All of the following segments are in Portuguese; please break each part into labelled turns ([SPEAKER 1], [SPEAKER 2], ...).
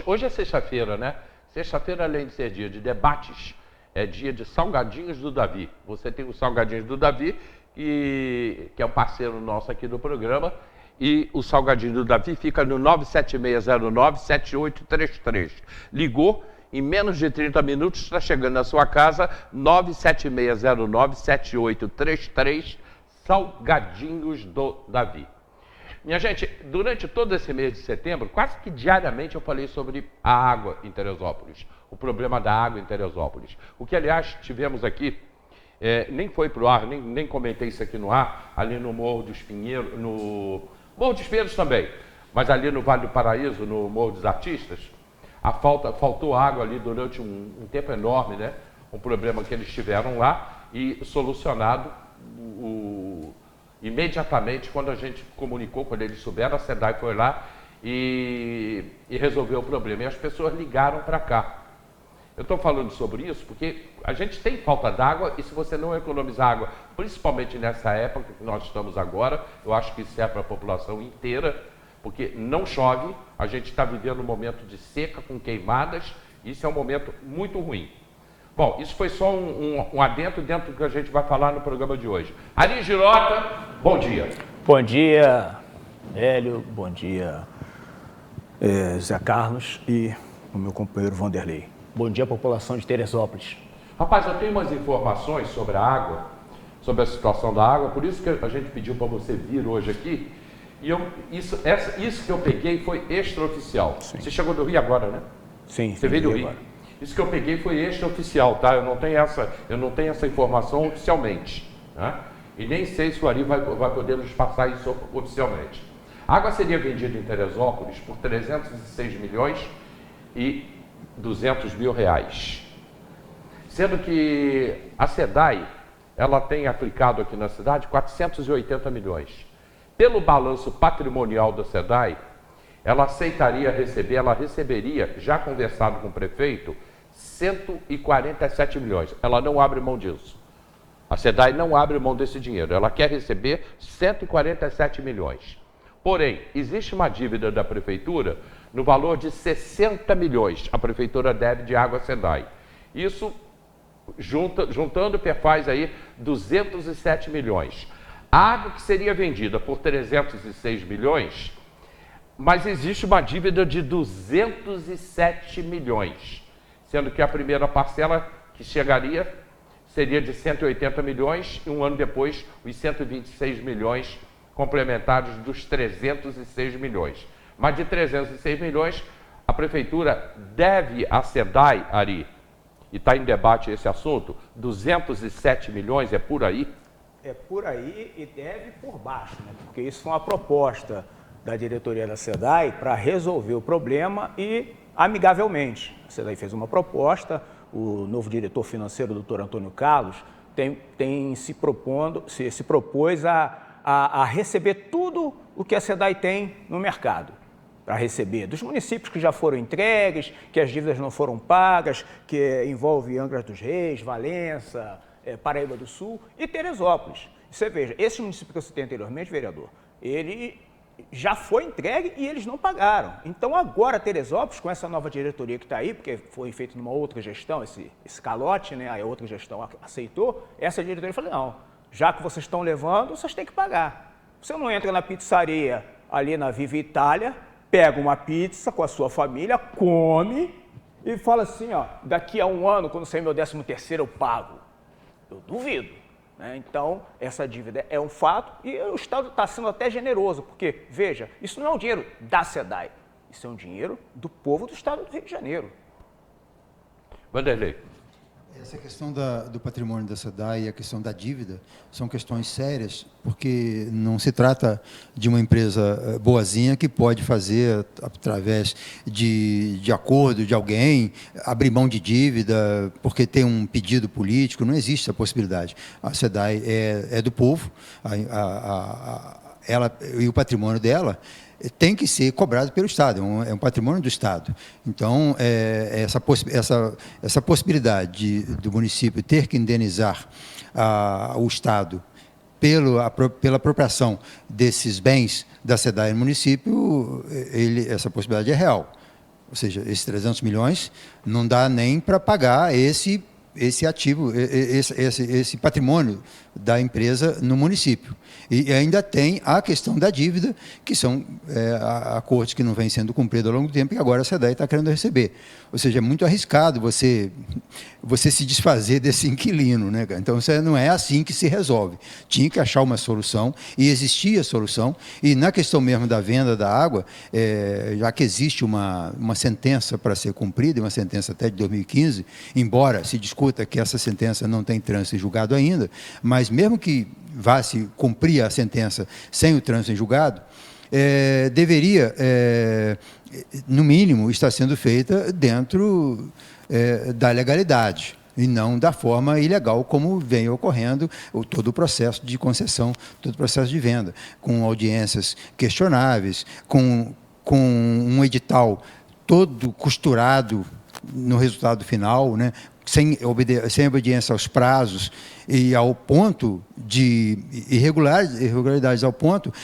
[SPEAKER 1] Hoje é sexta-feira, né? Sexta-feira, além de ser dia de debates, é dia de salgadinhos do Davi. Você tem os salgadinhos do Davi, que é um parceiro nosso aqui do programa, e o salgadinho do Davi fica no 976097833. Ligou, em menos de 30 minutos está chegando na sua casa, 976097833, salgadinhos do Davi. Minha gente, durante todo esse mês de setembro, quase que diariamente eu falei sobre a água em Teresópolis, o problema da água em Teresópolis. O que, aliás, tivemos aqui, nem foi para o ar, nem comentei isso aqui no ar, ali no Morro dos Pinheiros, no Morro dos Pinheiros também, mas ali no Vale do Paraíso, no Morro dos Artistas, faltou água ali durante um tempo enorme, né? Um problema que eles tiveram lá e solucionado imediatamente, quando a gente comunicou, quando eles souberam, a SEDAI foi lá e resolveu o problema. E as pessoas ligaram para cá. Eu estou falando sobre isso porque a gente tem falta d'água e se você não economizar água, principalmente nessa época que nós estamos agora, eu acho que isso é para a população inteira, porque não chove, a gente está vivendo um momento de seca com queimadas, e isso é um momento muito ruim. Bom, isso foi só um adentro dentro do que a gente vai falar no programa de hoje. Ari Girota, bom dia.
[SPEAKER 2] Bom dia, Hélio, bom dia, Zé Carlos e o meu companheiro Vanderlei. Bom dia, população de Teresópolis.
[SPEAKER 1] Rapaz, eu tenho umas informações sobre a água, sobre a situação da água, por isso que a gente pediu para você vir hoje aqui. E isso que eu peguei foi extraoficial. Sim. Você chegou do Rio agora, né?
[SPEAKER 2] Sim.
[SPEAKER 1] Você veio do Rio. Agora. Isso que eu peguei foi extraoficial, tá? Eu não tenho essa informação oficialmente, né? E nem sei se o Ari vai poder nos passar isso oficialmente. A água seria vendida em Teresópolis por 306 milhões e 200 mil reais. Sendo que a SEDAI, ela tem aplicado aqui na cidade 480 milhões. Pelo balanço patrimonial da SEDAI, ela receberia, já conversado com o prefeito, 147 milhões. Ela não abre mão disso. A SEDAI não abre mão desse dinheiro. Ela quer receber 147 milhões. Porém, existe uma dívida da prefeitura no valor de 60 milhões. A prefeitura deve de água à SEDAI. Isso, juntando, faz aí 207 milhões. A água que seria vendida por 306 milhões, mas existe uma dívida de 207 milhões. Sendo que a primeira parcela que chegaria seria de 180 milhões e um ano depois os 126 milhões complementados dos 306 milhões. Mas de 306 milhões, a prefeitura deve à SEDAI, Ari, e está em debate esse assunto, 207 milhões, é por aí?
[SPEAKER 2] É por aí e deve por baixo, né? Porque isso foi uma proposta da diretoria da SEDAI para resolver o problema e amigavelmente. A SEDAI fez uma proposta, o novo diretor financeiro, o doutor Antônio Carlos, se propôs a receber tudo o que a SEDAI tem no mercado, para receber dos municípios que já foram entregues, que as dívidas não foram pagas, que envolve Angra dos Reis, Valença, Paraíba do Sul e Teresópolis. Você veja, esse município que eu citei anteriormente, vereador, ele já foi entregue e eles não pagaram. Então agora Teresópolis, com essa nova diretoria que está aí, porque foi feito numa outra gestão, esse calote, né? A outra gestão aceitou, essa diretoria falou, não, já que vocês estão levando, vocês têm que pagar. Você não entra na pizzaria ali na Viva Itália, pega uma pizza com a sua família, come e fala assim, ó, daqui a um ano, quando sair meu 13º, eu pago. Eu duvido. Então, essa dívida é um fato e o Estado está sendo até generoso, porque, veja, isso não é um dinheiro da SEDAI, isso é um dinheiro do povo do Estado do Rio de Janeiro.
[SPEAKER 1] Vanderlei.
[SPEAKER 3] Essa questão do patrimônio da SEDAI e a questão da dívida são questões sérias, porque não se trata de uma empresa boazinha que pode fazer, através de acordo de alguém, abrir mão de dívida porque tem um pedido político. Não existe essa possibilidade. A SEDAI é do povo, ela e o patrimônio dela tem que ser cobrado pelo Estado, é um patrimônio do Estado. Então, essa possibilidade do município ter que indenizar o Estado pela apropriação desses bens da SEDAI no município, essa possibilidade é real. Ou seja, esses 300 milhões não dá nem para pagar esse ativo, esse patrimônio da empresa no município. E ainda tem a questão da dívida, que são acordos que não vêm sendo cumpridos ao longo do tempo e agora a SEDAI está querendo receber. Ou seja, é muito arriscado você se desfazer desse inquilino, né, cara? Então, isso não é assim que se resolve. Tinha que achar uma solução, e existia solução, e na questão mesmo da venda da água, já que existe uma sentença para ser cumprida, uma sentença até de 2015, embora se discuta que essa sentença não tem trânsito em julgado ainda, mas mesmo que vá se cumprir a sentença sem o trânsito em julgado, deveria, no mínimo, estar sendo feita dentro da legalidade e não da forma ilegal como vem ocorrendo todo o processo de concessão, todo o processo de venda, com audiências questionáveis, com um edital todo costurado no resultado final, né? Sem obediência aos prazos e ao ponto de irregularidades ao ponto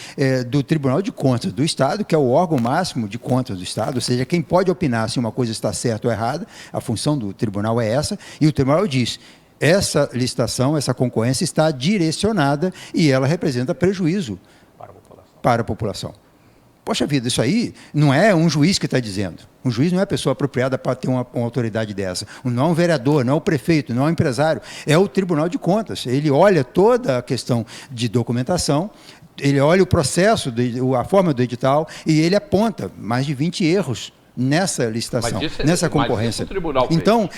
[SPEAKER 3] do Tribunal de Contas do Estado, que é o órgão máximo de contas do Estado, ou seja, quem pode opinar se uma coisa está certa ou errada, a função do tribunal é essa, e o tribunal diz: essa licitação, essa concorrência está direcionada e ela representa prejuízo para a população. Poxa vida, isso aí não é um juiz que está dizendo. Um juiz não é a pessoa apropriada para ter uma autoridade dessa. Não é um vereador, não é o prefeito, não é um empresário. É o Tribunal de Contas. Ele olha toda a questão de documentação, ele olha o processo, a forma do edital, e ele aponta mais de 20 erros nessa licitação, nessa concorrência.
[SPEAKER 1] Mas o tribunal
[SPEAKER 3] então,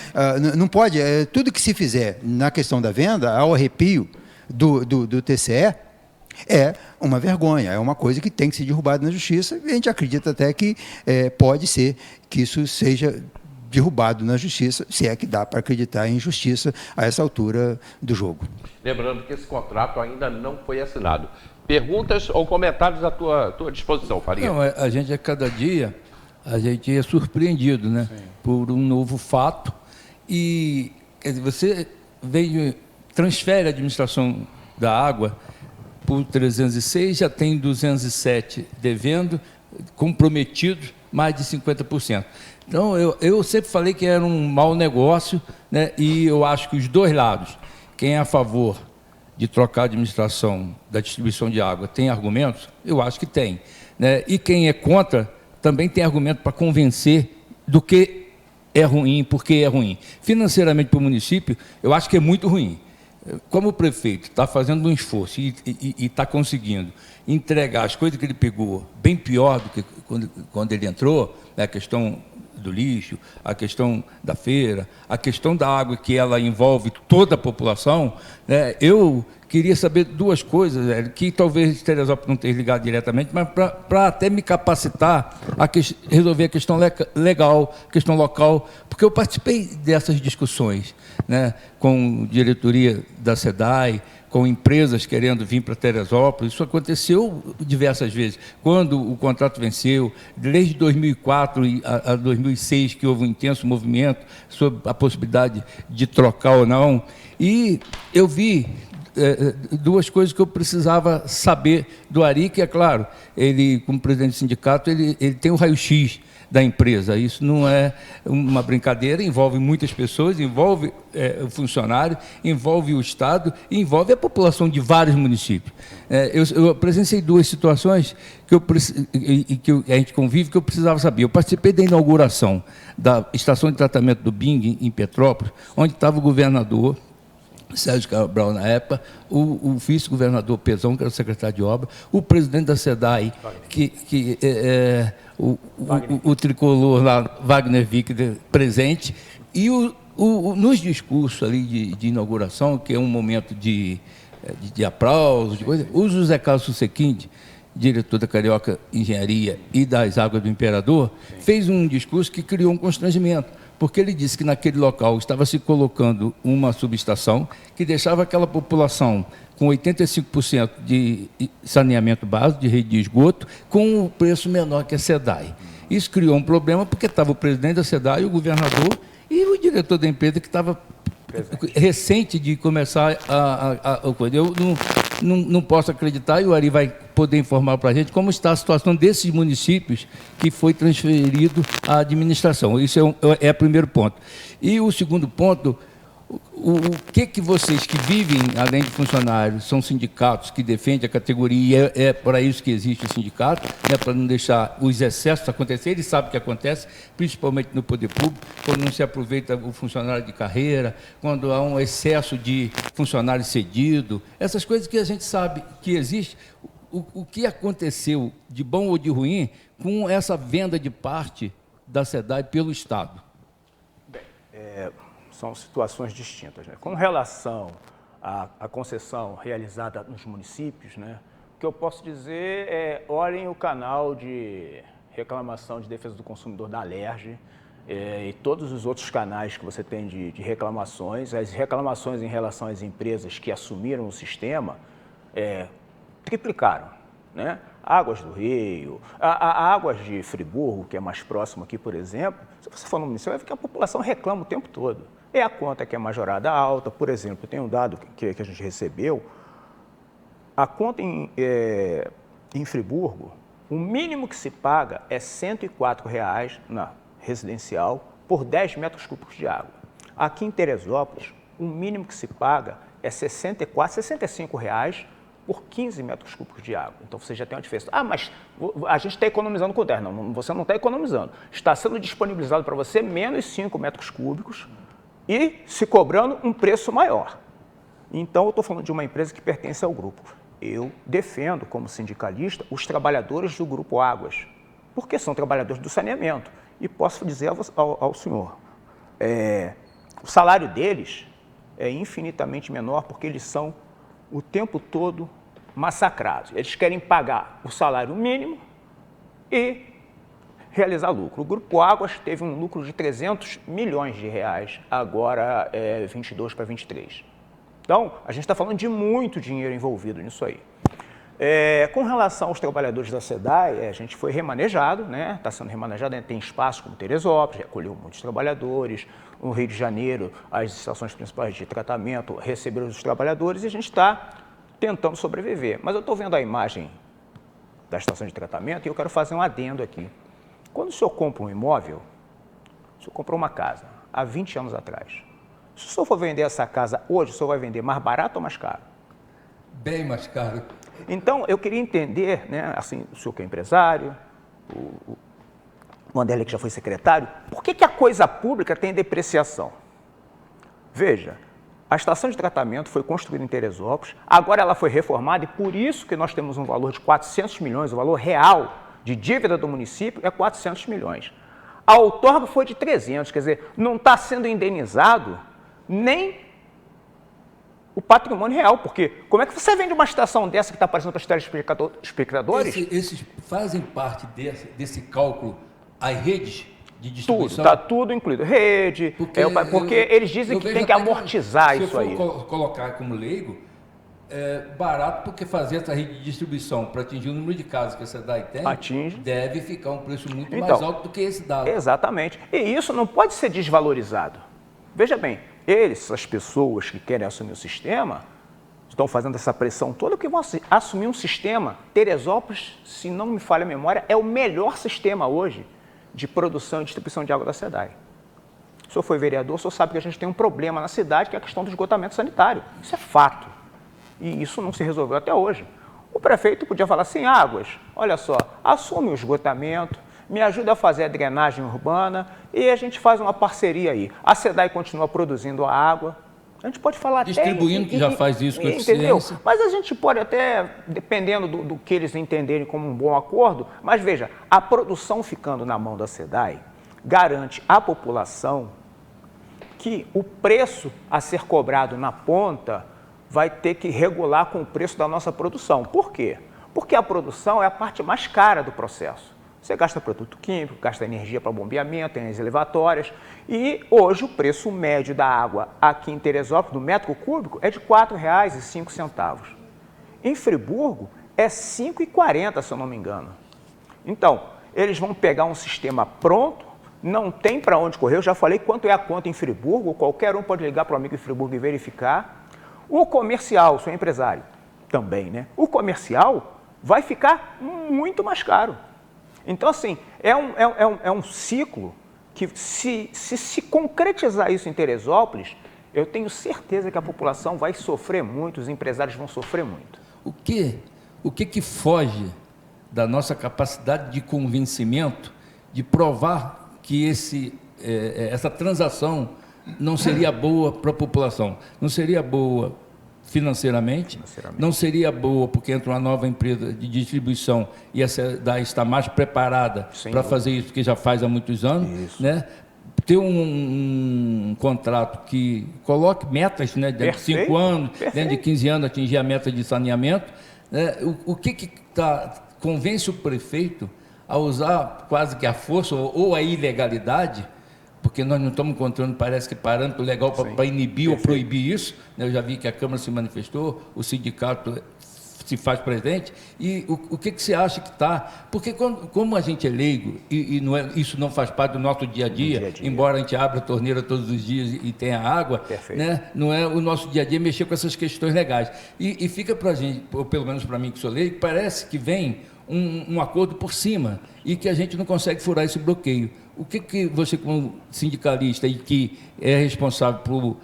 [SPEAKER 3] não pode... tudo que se fizer na questão da venda, ao arrepio do TCE, é uma vergonha, é uma coisa que tem que ser derrubada na justiça, e a gente acredita até que pode ser que isso seja derrubado na justiça, se é que dá para acreditar em justiça a essa altura do jogo.
[SPEAKER 1] Lembrando que esse contrato ainda não foi assinado. Perguntas ou comentários à tua disposição, Faria?
[SPEAKER 4] Não, a gente, a cada dia, a gente é surpreendido, né, por um novo fato, e quer dizer, você transfere a administração da água por 306, já tem 207 devendo, comprometidos, mais de 50%. Então, eu sempre falei que era um mau negócio, né? E eu acho que os dois lados, quem é a favor de trocar a administração da distribuição de água, tem argumentos? Eu acho que tem, né? E quem é contra, também tem argumento para convencer do que é ruim, porque é ruim. Financeiramente para o município, eu acho que é muito ruim. Como o prefeito está fazendo um esforço e está conseguindo entregar as coisas que ele pegou bem pior do que quando ele entrou, né, a questão do lixo, a questão da feira, a questão da água, que ela envolve toda a população, né, eu queria saber duas coisas, que talvez Teresópolis não tenha ligado diretamente, mas para até me capacitar a resolver a questão legal, questão local, porque eu participei dessas discussões, né, com diretoria da SEDAI, com empresas querendo vir para Teresópolis. Isso aconteceu diversas vezes. Quando o contrato venceu, desde 2004 a 2006, que houve um intenso movimento sobre a possibilidade de trocar ou não. E eu vi duas coisas que eu precisava saber do Ari, que é claro, ele, como presidente do sindicato, ele tem o raio-x da empresa. Isso não é uma brincadeira, envolve muitas pessoas, envolve o funcionário, envolve o Estado, envolve a população de vários municípios. Eu presenciei duas situações que a gente convive, que eu precisava saber. Eu participei da inauguração da estação de tratamento do Bing, em Petrópolis, onde estava o governador Sérgio Cabral na época, o vice-governador Pezão, que era o secretário de obra, o presidente da SEDAI, o tricolor lá, Wagner Vick, presente, e nos discursos ali de inauguração, que é um momento de aplausos, de coisa, o José Carlos Susequinde, diretor da Carioca Engenharia e das Águas do Imperador, fez um discurso que criou um constrangimento, porque ele disse que naquele local estava se colocando uma subestação que deixava aquela população com 85% de saneamento básico, de rede de esgoto, com um preço menor que a SEDAI. Isso criou um problema, porque estava o presidente da SEDAI, o governador e o diretor da empresa, que estava recente de começar a coisa. não posso acreditar, e o Ari vai poder informar para a gente como está a situação desses municípios que foi transferido à administração. Isso é o primeiro ponto. E o segundo ponto, o que vocês que vivem, além de funcionários, são sindicatos que defendem a categoria, é para isso que existe o sindicato, né, para não deixar os excessos acontecerem, eles sabem o que acontece, principalmente no poder público, quando não se aproveita o funcionário de carreira, quando há um excesso de funcionário cedido, essas coisas que a gente sabe que existe. O que aconteceu de bom ou de ruim com essa venda de parte da SEDAI pelo Estado?
[SPEAKER 2] São situações distintas, né? Com relação à concessão realizada nos municípios, né, o que eu posso dizer é olhem o canal de reclamação de defesa do consumidor da Alerj e todos os outros canais que você tem de reclamações. As reclamações em relação às empresas que assumiram o sistema triplicaram, né? Águas do Rio, a Águas de Friburgo, que é mais próximo aqui, por exemplo, se você for no município, vai ver que a população reclama o tempo todo. É a conta que é majorada alta, por exemplo, tem um dado que a gente recebeu, a conta em Friburgo, o mínimo que se paga é R$ 104,00 na residencial por 10 metros cúbicos de água. Aqui em Teresópolis, o mínimo que se paga é R$ 65,00 por 15 metros cúbicos de água. Então, você já tem uma diferença. Ah, mas a gente está economizando com terra. Não, você não está economizando. Está sendo disponibilizado para você menos 5 metros cúbicos e se cobrando um preço maior. Então, eu estou falando de uma empresa que pertence ao grupo. Eu defendo, como sindicalista, os trabalhadores do Grupo Águas, porque são trabalhadores do saneamento. E posso dizer ao senhor, o salário deles é infinitamente menor porque eles são o tempo todo massacrados. Eles querem pagar o salário mínimo e realizar lucro. O Grupo Águas teve um lucro de R$ 300 milhões, agora 22 para 23. Então, a gente está falando de muito dinheiro envolvido nisso aí. Com relação aos trabalhadores da SEDAI, a gente foi remanejado, né? Está sendo remanejado, tem espaço como Teresópolis, recolheu muitos trabalhadores. No Rio de Janeiro, as estações principais de tratamento receberam os trabalhadores e a gente está tentando sobreviver. Mas eu estou vendo a imagem da estação de tratamento e eu quero fazer um adendo aqui. Quando o senhor compra um imóvel, o senhor comprou uma casa há 20 anos atrás. Se o senhor for vender essa casa hoje, o senhor vai vender mais barato ou mais caro?
[SPEAKER 4] Bem mais caro.
[SPEAKER 2] Então, eu queria entender, né, assim, o senhor que é empresário, o Wanderley que já foi secretário, por que a coisa pública tem depreciação? Veja, a estação de tratamento foi construída em Teresópolis, agora ela foi reformada e por isso que nós temos um valor de 400 milhões, o valor real de dívida do município é 400 milhões. A outorga foi de 300, quer dizer, não está sendo indenizado nem o patrimônio real, porque como é que você vende uma estação dessa que está aparecendo para os telespectadores?
[SPEAKER 4] Esses fazem parte desse cálculo as redes de distribuição?
[SPEAKER 2] Tudo, está tudo incluído. Rede, porque eles dizem que tem que amortizar isso aí.
[SPEAKER 4] Se eu for colocar como leigo, é barato porque fazer essa rede de distribuição para atingir o número de casas que a SEDAI tem, deve ficar um preço muito mais alto do que esse dado.
[SPEAKER 2] Exatamente. E isso não pode ser desvalorizado. Veja bem, as pessoas que querem assumir o sistema, estão fazendo essa pressão toda porque vão assumir um sistema. Teresópolis, se não me falha a memória, é o melhor sistema hoje de produção e distribuição de água da SEDAI. Se o senhor foi vereador, o senhor sabe que a gente tem um problema na cidade, que é a questão do esgotamento sanitário. Isso é fato. E isso não se resolveu até hoje. O prefeito podia falar assim, Águas, olha só, assume o esgotamento, me ajuda a fazer a drenagem urbana e a gente faz uma parceria aí. A SEDAI continua produzindo a água. A gente pode falar
[SPEAKER 4] distribuindo, que já faz isso com eficiência.
[SPEAKER 2] Mas a gente pode até, dependendo do que eles entenderem como um bom acordo, mas veja, a produção ficando na mão da SEDAI garante à população que o preço a ser cobrado na ponta vai ter que regular com o preço da nossa produção. Por quê? Porque a produção é a parte mais cara do processo. Você gasta produto químico, gasta energia para bombeamento, tem as elevatórias. E hoje o preço médio da água aqui em Teresópolis, do metro cúbico, é de R$ 4,05. Em Friburgo é R$ 5,40, se eu não me engano. Então, eles vão pegar um sistema pronto, não tem para onde correr. Eu já falei quanto é a conta em Friburgo, qualquer um pode ligar para o amigo em Friburgo e verificar. O comercial, sou empresário, também, né? O comercial vai ficar muito mais caro. Então, assim, é um ciclo que, se concretizar isso em Teresópolis, eu tenho certeza que a população vai sofrer muito, os empresários vão sofrer muito.
[SPEAKER 4] O que foge da nossa capacidade de convencimento de provar que essa transação não seria boa para a população, não seria boa financeiramente, não seria boa porque entra uma nova empresa de distribuição e a SEDAI está mais preparada para fazer isso, que já faz há muitos anos, né? Ter um contrato que coloque metas, né, dentro de 5 anos, dentro de 15 anos, atingir a meta de saneamento. Né? O que convence o prefeito a usar quase que a força ou a ilegalidade, porque nós não estamos encontrando, parece que, parâmetro legal para inibir ou proibir isso. Né? Eu já vi que a Câmara se manifestou, o sindicato se faz presente, e o que você acha que está... Porque como a gente é leigo, e isso não faz parte do nosso dia a dia, embora a gente abra a torneira todos os dias e tenha água, né? Não é o nosso dia a dia mexer com essas questões legais. E fica para a gente, ou pelo menos para mim que sou leigo, parece que vem um acordo por cima e que a gente não consegue furar esse bloqueio. O que você, como sindicalista e que é responsável por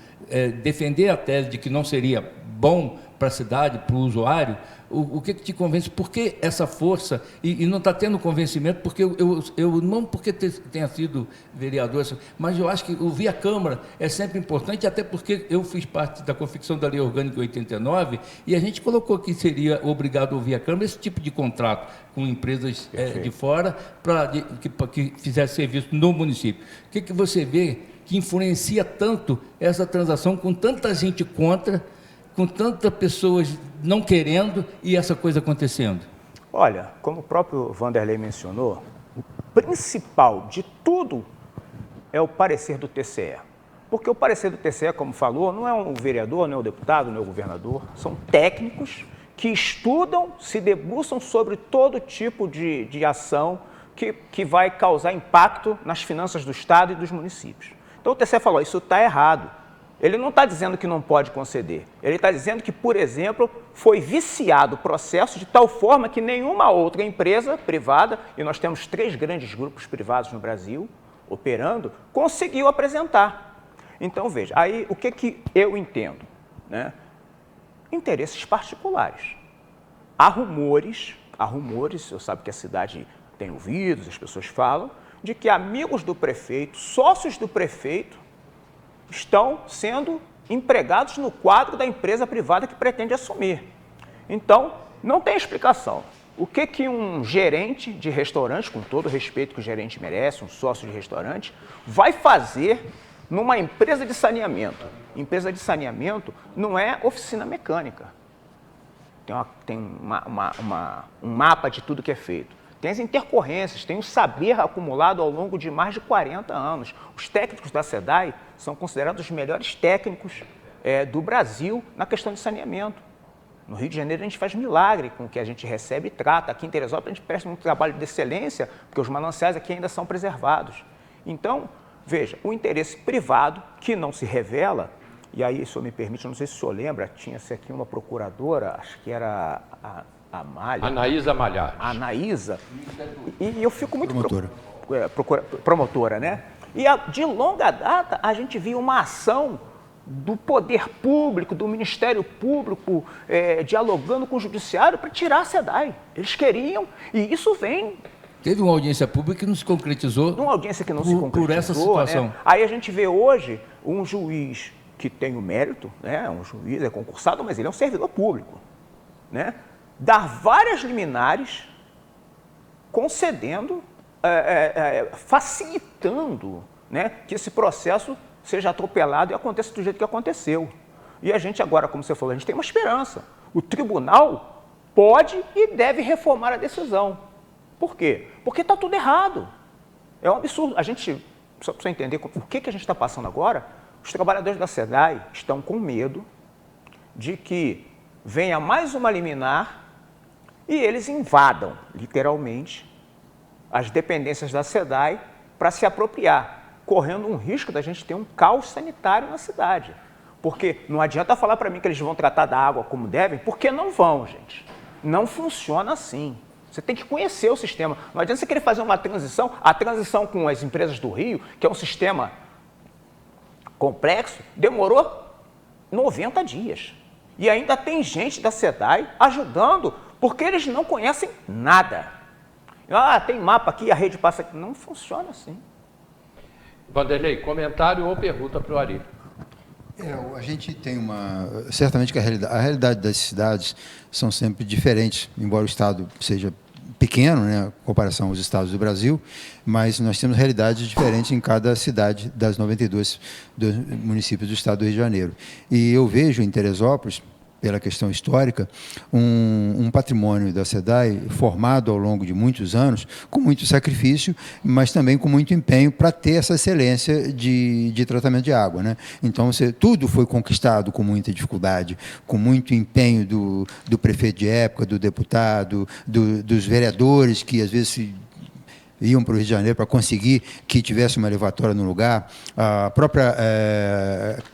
[SPEAKER 4] defender a tese de que não seria bom para a cidade, para o usuário, o que te convence? Por que essa força? E não está tendo convencimento, porque eu não porque tenha sido vereador, mas eu acho que ouvir a Câmara é sempre importante, até porque eu fiz parte da confecção da Lei Orgânica em 89 e a gente colocou que seria obrigado a ouvir a Câmara esse tipo de contrato com empresas de fora para que fizesse serviço no município. O que você vê que influencia tanto essa transação com tanta gente contra, com tantas pessoas não querendo e essa coisa acontecendo?
[SPEAKER 2] Olha, como o próprio Vanderlei mencionou, o principal de tudo é o parecer do TCE. Porque o parecer do TCE, como falou, não é um vereador, não é um deputado, não é o governador, são técnicos que estudam, se debruçam sobre todo tipo de ação que vai causar impacto nas finanças do Estado e dos municípios. Então o TCE falou, isso está errado. Ele não está dizendo que não pode conceder. Ele está dizendo que, por exemplo, foi viciado o processo de tal forma que nenhuma outra empresa privada, e nós temos 3 grandes grupos privados no Brasil operando, conseguiu apresentar. Então, veja, aí o que eu entendo? Né? Interesses particulares. Há rumores, eu sabe que a cidade tem ouvidos, as pessoas falam, de que amigos do prefeito, sócios do prefeito, estão sendo empregados no quadro da empresa privada que pretende assumir. Então, não tem explicação. O que um gerente de restaurante, com todo o respeito que o gerente merece, um sócio de restaurante, vai fazer numa empresa de saneamento? Empresa de saneamento não é oficina mecânica. Tem um mapa de tudo que é feito. Tem as intercorrências, tem o saber acumulado ao longo de mais de 40 anos. Os técnicos da SEDAI são considerados os melhores técnicos do Brasil na questão de saneamento. No Rio de Janeiro a gente faz milagre com o que a gente recebe e trata. Aqui em Teresópolis a gente presta um trabalho de excelência, porque os mananciais aqui ainda são preservados. Então, veja, o interesse privado que não se revela, e aí, se o senhor me permite, eu não sei se o senhor lembra, tinha-se aqui uma procuradora, acho que era a Amália.
[SPEAKER 1] Anaísa Malhar.
[SPEAKER 2] Anaísa. E eu fico muito...
[SPEAKER 3] Promotora.
[SPEAKER 2] Promotora, né? E de longa data a gente viu uma ação do poder público, do Ministério Público, dialogando com o Judiciário para tirar a SEDAI. Eles queriam, e isso vem...
[SPEAKER 4] Teve uma audiência pública que não se concretizou.
[SPEAKER 2] Uma audiência que não se concretizou.
[SPEAKER 4] Por essa situação.
[SPEAKER 2] Né? Aí a gente vê hoje um juiz que tem o mérito, né? Um juiz é concursado, mas ele é um servidor público, né? Dar várias liminares, concedendo, facilitando, né, que esse processo seja atropelado e aconteça do jeito que aconteceu. E a gente agora, como você falou, a gente tem uma esperança. O tribunal pode e deve reformar a decisão. Por quê? Porque está tudo errado. É um absurdo. A gente, só para você entender o que a gente está passando agora, os trabalhadores da SEDAI estão com medo de que venha mais uma liminar e eles invadam, literalmente, as dependências da SEDAI para se apropriar, correndo um risco da gente ter um caos sanitário na cidade. Porque não adianta falar para mim que eles vão tratar da água como devem, porque não vão, gente. Não funciona assim. Você tem que conhecer o sistema. Não adianta você querer fazer uma transição. A transição com as empresas do Rio, que é um sistema complexo, demorou 90 dias. E ainda tem gente da SEDAI ajudando, porque eles não conhecem nada. Ah, tem mapa aqui, a rede passa aqui. Não funciona assim.
[SPEAKER 1] Vanderlei, comentário ou pergunta para o Ari?
[SPEAKER 3] A gente tem certamente que a realidade das cidades são sempre diferentes, embora o estado seja pequeno, né, em comparação aos estados do Brasil, mas nós temos realidades diferentes em cada cidade das 92 municípios do estado do Rio de Janeiro. E eu vejo em Teresópolis, pela questão histórica, um patrimônio da SEDAI formado ao longo de muitos anos, com muito sacrifício, mas também com muito empenho para ter essa excelência de tratamento de água, né? Então, tudo foi conquistado com muita dificuldade, com muito empenho do prefeito de época, do deputado, dos vereadores, que às vezes iam para o Rio de Janeiro para conseguir que tivesse uma elevatória no lugar. A própria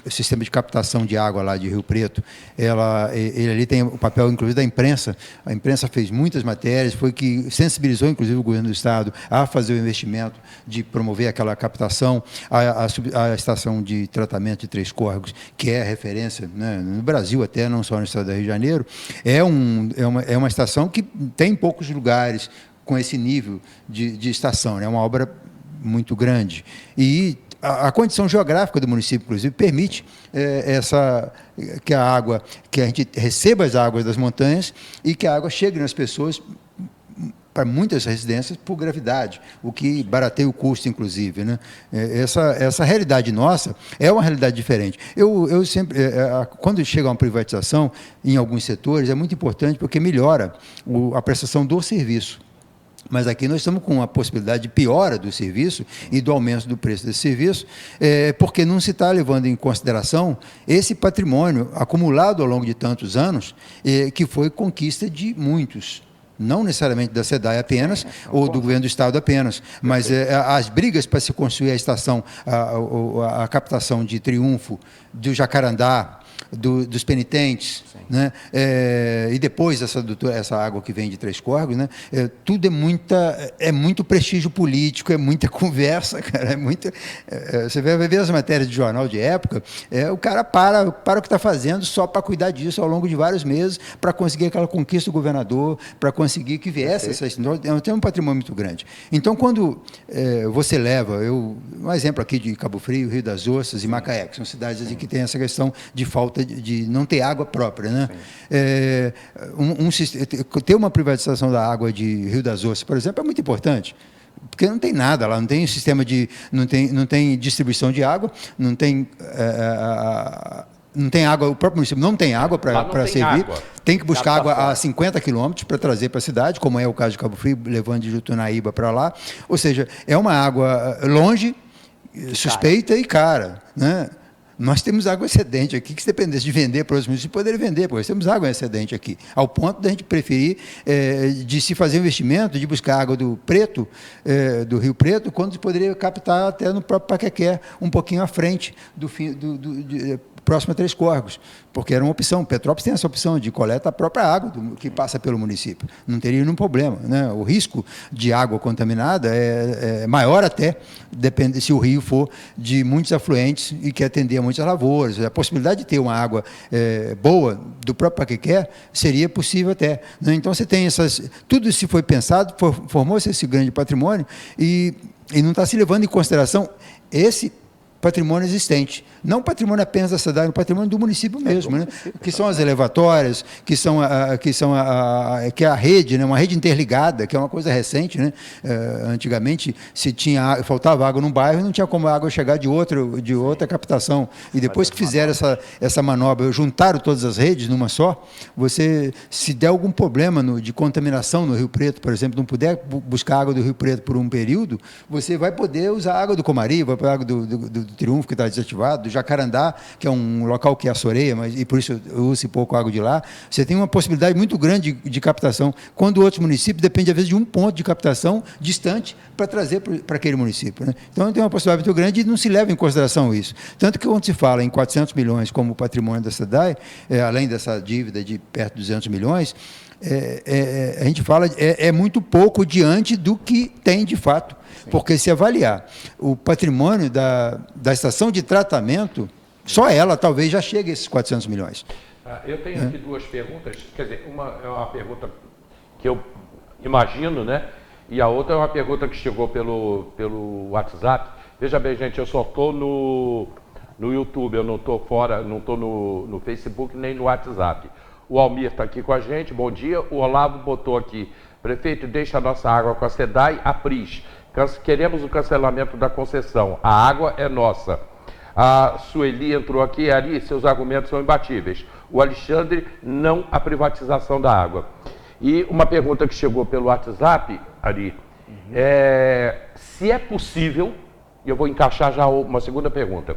[SPEAKER 3] sistema de captação de água lá de Rio Preto, ele ali tem o papel, inclusive, da imprensa. A imprensa fez muitas matérias, foi que sensibilizou, inclusive, o governo do Estado a fazer o investimento de promover aquela captação. A estação de tratamento de Três Córregos, que é referência, né, no Brasil até, não só no Estado do Rio de Janeiro, é uma estação que tem poucos lugares com esse nível de estação, né? É uma obra muito grande. E a condição geográfica do município, inclusive, permite que a gente receba as águas das montanhas e que a água chegue nas pessoas para muitas residências por gravidade, o que barateia o custo, inclusive, né? Essa realidade nossa é uma realidade diferente. Eu sempre, quando chega uma privatização em alguns setores, é muito importante porque melhora a prestação do serviço. Mas aqui nós estamos com a possibilidade de piora do serviço e do aumento do preço desse serviço, porque não se está levando em consideração esse patrimônio acumulado ao longo de tantos anos, que foi conquista de muitos. Não necessariamente da SEDAI apenas, ou do governo do Estado apenas, mas as brigas para se construir a estação, a captação de Triunfo, do Jacarandá, dos penitentes, né? E depois essa água que vem de Três Córregos, né? Tudo é muito prestígio político, é muita conversa, cara, você vai ver as matérias de jornal de época, o cara para o que está fazendo só para cuidar disso ao longo de vários meses, para conseguir aquela conquista do governador, para conseguir que viesse tem um patrimônio muito grande. Então, quando você leva, um exemplo aqui de Cabo Frio, Rio das Ostras e Macaé, que são cidades que têm essa questão de falta de não ter água própria, né? Ter uma privatização da água de Rio das Ostras, por exemplo, é muito importante, porque não tem nada lá, não tem sistema não tem distribuição de água, não tem água, o próprio município não tem água para servir, tem que buscar água a 50 quilômetros para trazer para a cidade, como é o caso de Cabo Frio, levando de Jutunaíba para lá, ou seja, é uma água longe, suspeita e cara, né? Nós temos água excedente aqui, que se dependesse de vender para os municípios, poderia vender, porque nós temos água excedente aqui, ao ponto de a gente preferir de se fazer investimento, de buscar água do Preto, do Rio Preto, quando se poderia captar até no próprio Paquequé, um pouquinho à frente próximo a Três Córregos, porque era uma opção. Petrópolis tem essa opção de coleta da própria água que passa pelo município. Não teria nenhum problema, né? O risco de água contaminada é maior até, depende se o rio for de muitos afluentes e que atender a muitas lavouras. A possibilidade de ter uma água boa do próprio Paquequé seria possível até, né? Então você tem tudo isso foi pensado, formou-se esse grande patrimônio e não está se levando em consideração esse patrimônio existente. Não patrimônio apenas da cidade, o patrimônio do município mesmo, né? Que são as elevatórias, que é a rede, né? Uma rede interligada, que é uma coisa recente, né? Antigamente, faltava água num bairro, não tinha como a água chegar de outra captação. E depois que fizeram essa manobra, juntaram todas as redes numa só, se der algum problema de contaminação no Rio Preto, por exemplo, não puder buscar água do Rio Preto por um período, você vai poder usar a água do Comari, vai para a água do Triunfo, que está desativado, do Jacarandá, que é um local que assoreia, e por isso usa pouco água de lá, você tem uma possibilidade muito grande de captação, quando outros municípios depende, às vezes, de um ponto de captação distante para trazer para aquele município, né? Então, tem uma possibilidade muito grande e não se leva em consideração isso. Tanto que, quando se fala em 400 milhões como patrimônio da SEDAI, além dessa dívida de perto de 200 milhões, a gente fala, muito pouco diante do que tem de fato. Sim. Porque se avaliar o patrimônio da estação de tratamento, só ela talvez já chegue a esses 400 milhões.
[SPEAKER 1] Eu tenho aqui duas perguntas, quer dizer, uma é uma pergunta que eu imagino, né? E a outra é uma pergunta que chegou pelo WhatsApp. Veja bem, gente, eu só estou no YouTube, eu não estou fora, não estou no Facebook nem no WhatsApp. O Almir está aqui com a gente, bom dia. O Olavo botou aqui, prefeito, deixa a nossa água com a SEDAI, a PRIS. Queremos o cancelamento da concessão, a água é nossa. A Sueli entrou aqui, Ari, seus argumentos são imbatíveis. O Alexandre, não a privatização da água. E uma pergunta que chegou pelo WhatsApp, Ari, se é possível, e eu vou encaixar já uma segunda pergunta,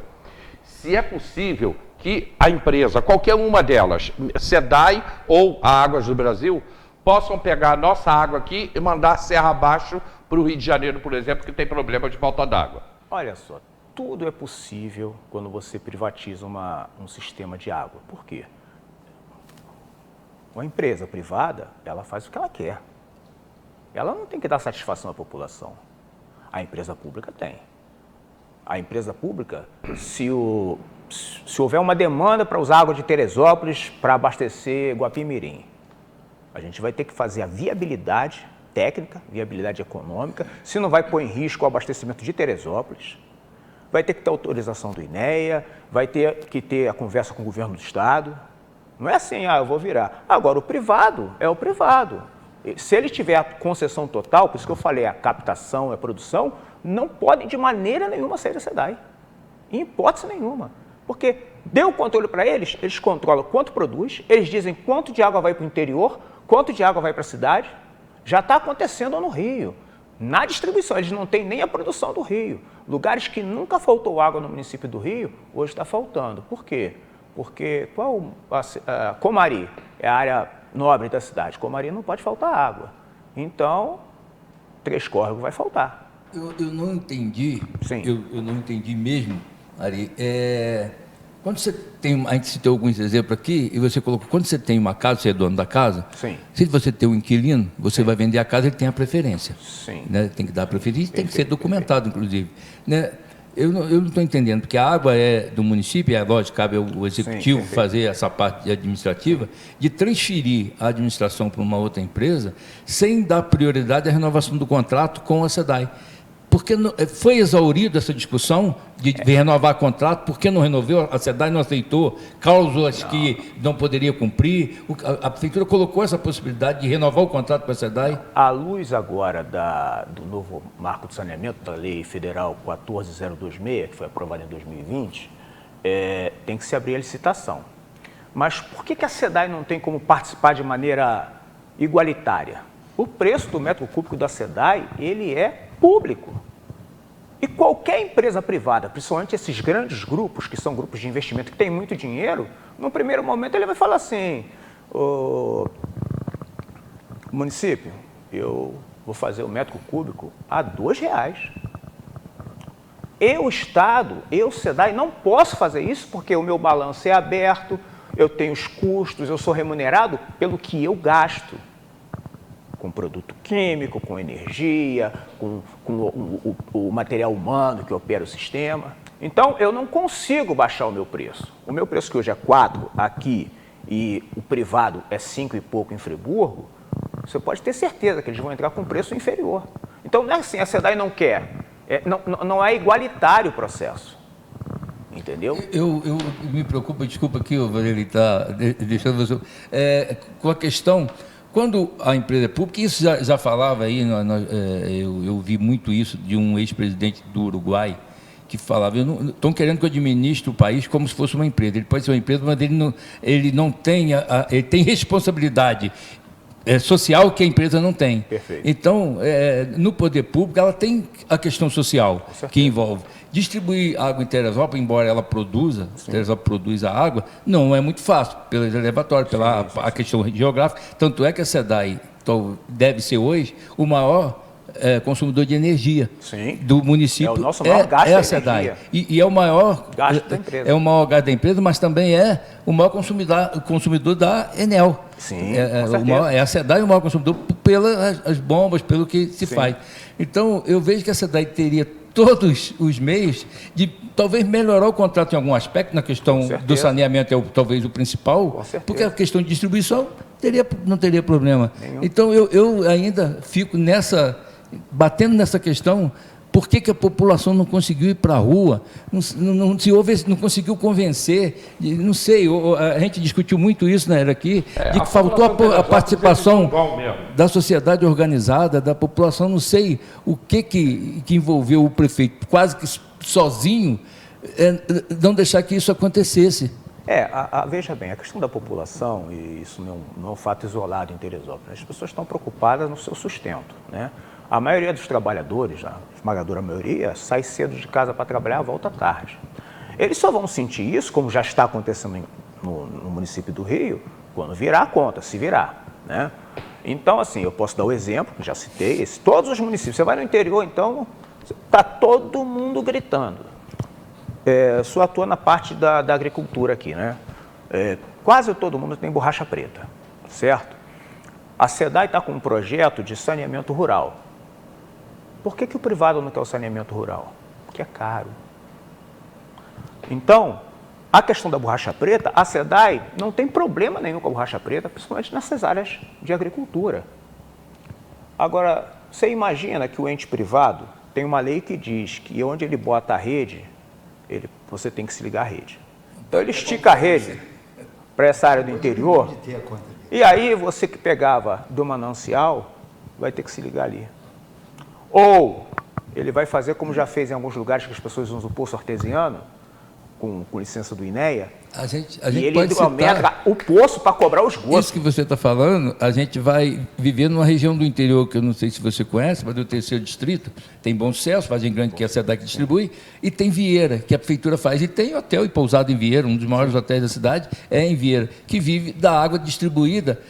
[SPEAKER 1] se é possível que a empresa, qualquer uma delas, SEDAI ou a Águas do Brasil, possam pegar a nossa água aqui e mandar serra abaixo para o Rio de Janeiro, por exemplo, que tem problema de falta d'água.
[SPEAKER 2] Olha só, tudo é possível quando você privatiza um sistema de água. Por quê? Uma empresa privada, ela faz o que ela quer. Ela não tem que dar satisfação à população. A empresa pública tem. A empresa pública, se houver uma demanda para usar água de Teresópolis para abastecer Guapimirim, a gente vai ter que fazer a viabilidade técnica, viabilidade econômica, se não vai pôr em risco o abastecimento de Teresópolis, vai ter que ter autorização do INEA, vai ter que ter a conversa com o governo do estado. Não é assim, eu vou virar. Agora, o privado é o privado. Se ele tiver a concessão total, por isso que eu falei, a captação, a produção, não pode de maneira nenhuma sair da SEDAI. Em hipótese nenhuma. Porque deu o controle para eles, eles controlam quanto produz, eles dizem quanto de água vai para o interior, quanto de água vai para a cidade. Já está acontecendo no Rio. Na distribuição, eles não têm nem a produção do Rio. Lugares que nunca faltou água no município do Rio, hoje está faltando. Por quê? Porque Comari é a área nobre da cidade. Comari não pode faltar água. Então, Três Córregos vai faltar.
[SPEAKER 4] Eu não entendi.
[SPEAKER 2] Sim.
[SPEAKER 4] Eu não entendi mesmo, Ari. Quando você tem, a gente citou alguns exemplos aqui, e você colocou, quando você tem uma casa, você é dono da casa,
[SPEAKER 2] sim,
[SPEAKER 4] se você tem um inquilino, você vai vender a casa, ele tem a preferência.
[SPEAKER 2] Sim.
[SPEAKER 4] Né? Tem que dar preferência, tem que ser documentado, inclusive. Né? Eu não estou entendendo, porque a água é do município, é lógico, cabe ao executivo fazer essa parte administrativa, de transferir a administração para uma outra empresa, sem dar prioridade à renovação do contrato com a SEDAI. Porque foi exaurida essa discussão de renovar contrato, por que não renovou? A SEDAI não aceitou cláusulas que não poderia cumprir. A Prefeitura colocou essa possibilidade de renovar o contrato com a SEDAI?
[SPEAKER 2] À luz agora do novo marco de saneamento, da Lei Federal 14026, que foi aprovada em 2020, tem que se abrir a licitação. Mas por que a SEDAI não tem como participar de maneira igualitária? O preço do metro cúbico da SEDAI, ele é público. E qualquer empresa privada, principalmente esses grandes grupos, que são grupos de investimento que têm muito dinheiro, no primeiro momento ele vai falar assim, município, eu vou fazer o metro cúbico a R$2. Eu, Estado, SEDAI, não posso fazer isso porque o meu balanço é aberto, eu tenho os custos, eu sou remunerado pelo que eu gasto. Com produto químico, com energia, com o material humano que opera o sistema. Então, eu não consigo baixar o meu preço. O meu preço, que hoje é 4 aqui e o privado é 5 e pouco em Friburgo, você pode ter certeza que eles vão entrar com preço inferior. Então, não é assim, a SEDAI não quer. Não é igualitário o processo. Entendeu?
[SPEAKER 4] Eu me preocupo, desculpa aqui, eu vou estar deixando você... com a questão... Quando a empresa é pública, isso já falava aí, eu vi muito isso de um ex-presidente do Uruguai, que falava, estão querendo que eu administre o país como se fosse uma empresa. Ele pode ser uma empresa, mas ele não tem, ele tem responsabilidade social que a empresa não tem.
[SPEAKER 2] Perfeito.
[SPEAKER 4] Então, no poder público, ela tem a questão social que envolve. Distribuir água em Teresópolis, embora ela produza, Teresópolis produz a água, não é muito fácil, pelo elevatório, pela a questão geográfica. Tanto é que a SEDAI deve ser hoje o maior consumidor de energia do município.
[SPEAKER 2] É o nosso maior gasto
[SPEAKER 4] a
[SPEAKER 2] de
[SPEAKER 4] SEDAI.
[SPEAKER 2] energia.
[SPEAKER 4] E é o maior
[SPEAKER 2] gasto da empresa.
[SPEAKER 4] É o maior gasto da empresa, mas também é o maior consumidor da Enel.
[SPEAKER 2] Sim,
[SPEAKER 4] é a SEDAI o maior consumidor pelas bombas, pelo que se faz. Então, eu vejo que a SEDAI teria todos os meios de talvez melhorar o contrato em algum aspecto, na questão do saneamento é talvez o principal, porque a questão de distribuição não teria problema. Nenhum. Então, eu ainda fico batendo nessa questão. Por que a população não conseguiu ir para a rua? Não conseguiu convencer? Não sei, a gente discutiu muito isso na era aqui, de que faltou a participação da sociedade organizada, da população, não sei o que envolveu o prefeito, quase que sozinho, não deixar que isso acontecesse.
[SPEAKER 2] Veja bem, a questão da população, e isso não é um fato isolado em Teresópolis, as pessoas estão preocupadas no seu sustento, né? A maioria dos trabalhadores, a esmagadora maioria, sai cedo de casa para trabalhar, volta tarde. Eles só vão sentir isso, como já está acontecendo no município do Rio, quando virar a conta, se virar, né? Então, assim, eu posso dar o exemplo, já citei, todos os municípios. Você vai no interior, então, está todo mundo gritando. Só atua na parte da agricultura aqui, né? Quase todo mundo tem borracha preta, certo? A SEDAI está com um projeto de saneamento rural. Por que o privado não quer o saneamento rural? Porque é caro. Então, a questão da borracha preta, a SEDAI não tem problema nenhum com a borracha preta, principalmente nessas áreas de agricultura. Agora, você imagina que o ente privado tem uma lei que diz que onde ele bota a rede, você tem que se ligar à rede. Então, ele estica a rede para essa área do interior, e aí você que pegava do manancial vai ter que se ligar ali. Ou ele vai fazer como já fez em alguns lugares que as pessoas usam o poço artesiano, com licença do INEA,
[SPEAKER 4] e
[SPEAKER 2] ele aumenta o poço para cobrar os esgoto.
[SPEAKER 4] Isso que você está falando, a gente vai viver numa região do interior que eu não sei se você conhece, mas do 3º distrito, tem Bom Sucesso, Vargem Grande, que é a SEDAI que distribui, e tem Vieira, que a prefeitura faz, e tem hotel e pousada em Vieira, um dos maiores hotéis da cidade é em Vieira, que vive da água distribuída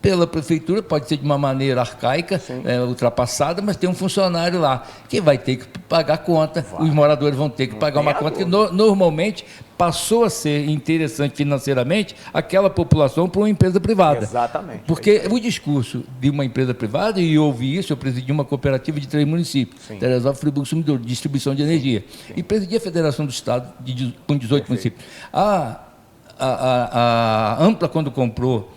[SPEAKER 4] pela prefeitura, pode ser de uma maneira arcaica, ultrapassada, mas tem um funcionário lá que vai ter que pagar a conta, os moradores vão ter que pagar uma conta que normalmente passou a ser interessante financeiramente aquela população para uma empresa privada.
[SPEAKER 2] Exatamente.
[SPEAKER 4] Porque o discurso de uma empresa privada, e eu ouvi isso, eu presidi uma cooperativa de 3 municípios, Teresópolis, Friburgo, Sumidor, de distribuição de energia, e presidi a Federação do Estado com 18 municípios. A Ampla, quando comprou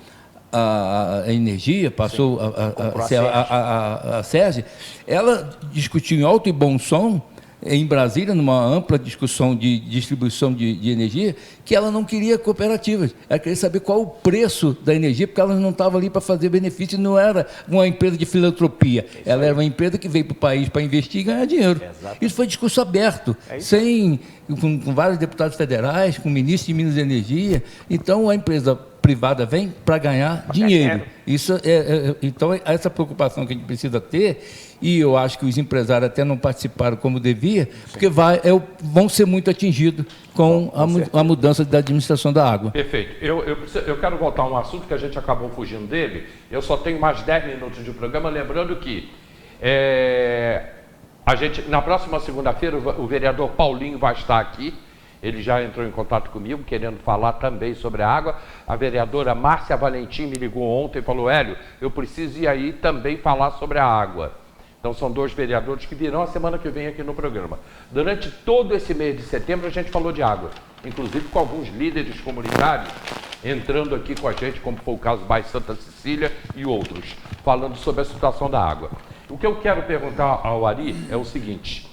[SPEAKER 4] a energia, passou a SERG, ela discutiu em alto e bom som, em Brasília, numa ampla discussão de distribuição de energia, que ela não queria cooperativas. Ela queria saber qual o preço da energia, porque ela não estava ali para fazer benefício, não era uma empresa de filantropia. Ela era uma empresa que veio para o país para investir e ganhar dinheiro. Isso foi discurso aberto, com vários deputados federais, com o ministro de Minas e Energia. Então, a empresa privada vem para ganhar dinheiro. Isso então, essa preocupação que a gente precisa ter, e eu acho que os empresários até não participaram como devia, porque vão ser muito atingidos com a mudança da administração da água.
[SPEAKER 1] Perfeito. Eu quero voltar a um assunto que a gente acabou fugindo dele. Eu só tenho mais 10 minutos de programa, lembrando que na próxima segunda-feira o vereador Paulinho vai estar aqui. Ele já entrou em contato comigo, querendo falar também sobre a água. A vereadora Márcia Valentim me ligou ontem e falou: Hélio, eu preciso ir aí também falar sobre a água. Então, são 2 vereadores que virão a semana que vem aqui no programa. Durante todo esse mês de setembro, a gente falou de água, inclusive com alguns líderes comunitários entrando aqui com a gente, como foi o caso do bairro Santa Cecília e outros, falando sobre a situação da água. O que eu quero perguntar ao Ari é o seguinte: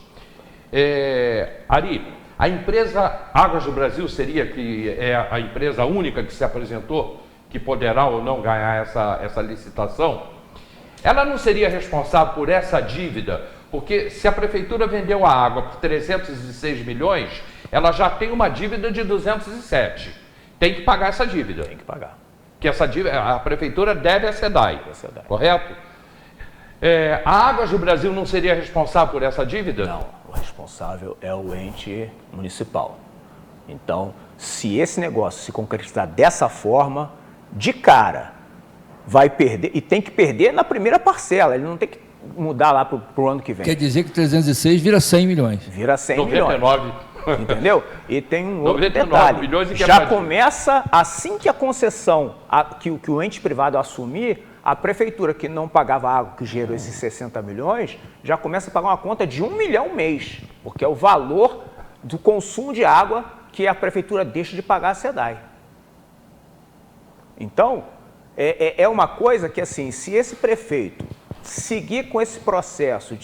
[SPEAKER 1] Ari, a empresa Águas do Brasil seria a empresa única que se apresentou, que poderá ou não ganhar essa licitação? Ela não seria responsável por essa dívida? Porque se a prefeitura vendeu a água por 306 milhões, ela já tem uma dívida de 207. Tem que pagar essa dívida.
[SPEAKER 2] Tem que pagar.
[SPEAKER 1] que essa dívida, a prefeitura deve à SEDAI, correto? A Águas do Brasil não seria responsável por essa dívida?
[SPEAKER 2] Não, o responsável é o ente municipal. Então, se esse negócio se concretizar dessa forma, de cara, vai perder, e tem que perder na primeira parcela, ele não tem que mudar lá para o ano que vem.
[SPEAKER 4] Quer dizer que 306 vira 100 milhões.
[SPEAKER 2] Vira 100
[SPEAKER 1] 99.
[SPEAKER 2] milhões. Entendeu? E tem um outro
[SPEAKER 1] 99
[SPEAKER 2] detalhe.
[SPEAKER 1] milhões e
[SPEAKER 2] Já começa, assim que a concessão, que o ente privado assumir, a prefeitura que não pagava água, que gerou esses 60 milhões, já começa a pagar uma conta de 1 milhão mês, porque é o valor do consumo de água que a prefeitura deixa de pagar à SEDAI. Então, é uma coisa que, assim, se esse prefeito seguir com esse processo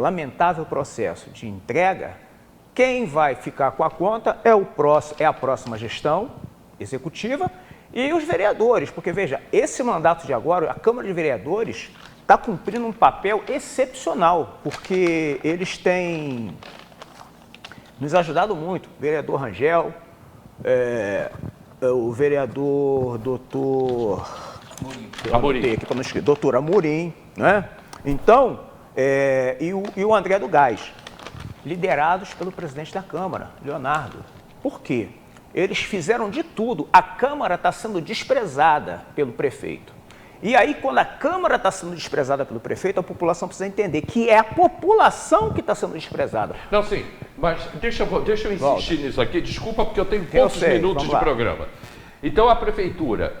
[SPEAKER 2] lamentável processo de entrega, quem vai ficar com a conta é a próxima gestão executiva e os vereadores, porque, veja, esse mandato de agora, a Câmara de Vereadores está cumprindo um papel excepcional, porque eles têm nos ajudado muito. O vereador Rangel, o vereador doutor Amorim, né? Então, e o André do Gás, liderados pelo presidente da Câmara, Leonardo. Por quê? Eles fizeram de tudo. A Câmara está sendo desprezada pelo prefeito. E aí, quando a Câmara está sendo desprezada pelo prefeito, a população precisa entender que é a população que está sendo desprezada.
[SPEAKER 1] Não, sim, mas deixa eu insistir nisso aqui. Desculpa, porque eu tenho poucos minutos de programa. Então, a prefeitura,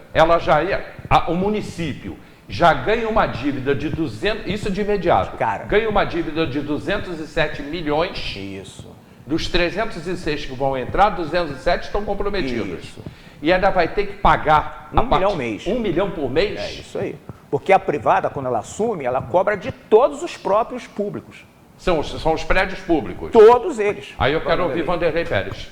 [SPEAKER 1] o município já ganha uma dívida de 200, isso de imediato, ganha uma dívida de 207 milhões.
[SPEAKER 2] Isso.
[SPEAKER 1] Dos 306 que vão entrar, 207 estão comprometidos.
[SPEAKER 2] Isso.
[SPEAKER 1] E ainda vai ter que pagar
[SPEAKER 2] 1 milhão mês.
[SPEAKER 1] 1 milhão por mês?
[SPEAKER 2] É isso aí. Porque a privada, quando ela assume, ela cobra de todos os próprios públicos.
[SPEAKER 1] São os prédios públicos?
[SPEAKER 2] Todos eles.
[SPEAKER 1] Aí eu quero ouvir Vanderlei Pérez.